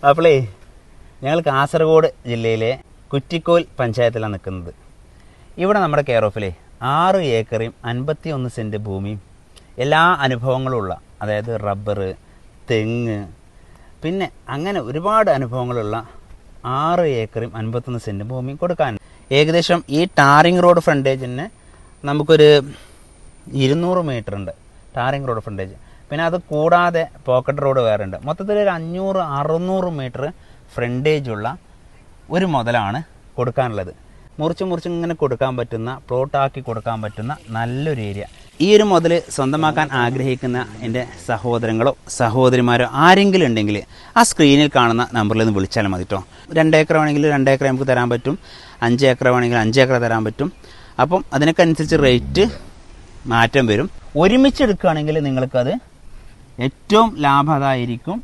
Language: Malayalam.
അപ്പോളേ ഞങ്ങൾ കാസർഗോഡ് ജില്ലയിലെ കുറ്റിക്കോൽ പഞ്ചായത്തിലാണ് നിൽക്കുന്നത്. ഇവിടെ നമ്മുടെ കെയർ ഓഫിലെ 6 ഏക്കറും 51 സെൻറ്റ് ഭൂമിയും എല്ലാ അനുഭവങ്ങളുള്ള, അതായത് റബ്ബർ, തെങ്ങ്, പിന്നെ അങ്ങനെ ഒരുപാട് അനുഭവങ്ങളുള്ള 6 ഏക്കറും 51 സെൻറ്റ് ഭൂമിയും കൊടുക്കാൻ. ഏകദേശം ഈ ടാറിങ് റോഡ് ഫ്രണ്ടേജിന് നമുക്കൊരു 200 മീറ്റർ ഉണ്ട് ടാറിങ് റോഡ് ഫ്രണ്ടേജ്. പിന്നെ അത് കൂടാതെ പോക്കറ്റ് റോഡ് വേറെ ഉണ്ട്. മൊത്തത്തിൽ ഒരു 500-600 മീറ്റർ ഫ്രണ്ടേജുള്ള ഒരു മുതലാണ് കൊടുക്കാനുള്ളത്. മുറിച്ച് ഇങ്ങനെ കൊടുക്കാൻ പറ്റുന്ന, പ്ലോട്ടാക്കി കൊടുക്കാൻ പറ്റുന്ന നല്ലൊരു ഏരിയ. ഈ ഒരു മുതൽ സ്വന്തമാക്കാൻ ആഗ്രഹിക്കുന്ന എൻ്റെ സഹോദരങ്ങളോ സഹോദരിമാരോ ആരെങ്കിലും ഉണ്ടെങ്കിൽ ആ സ്ക്രീനിൽ കാണുന്ന നമ്പറിൽ നിന്ന് വിളിച്ചാൽ മതി കേട്ടോ. 2 ഏക്കർ വേണമെങ്കിൽ 2 ഏക്കർ നമുക്ക് തരാൻ പറ്റും, 5 ഏക്കർ വേണമെങ്കിൽ 5 ഏക്കർ തരാൻ പറ്റും. അപ്പം അതിനൊക്കെ അനുസരിച്ച് റേറ്റ് മാറ്റം വരും. ഒരുമിച്ച് എടുക്കുകയാണെങ്കിൽ നിങ്ങൾക്കത് ഏറ്റവും ലാഭകരമായിരിക്കും.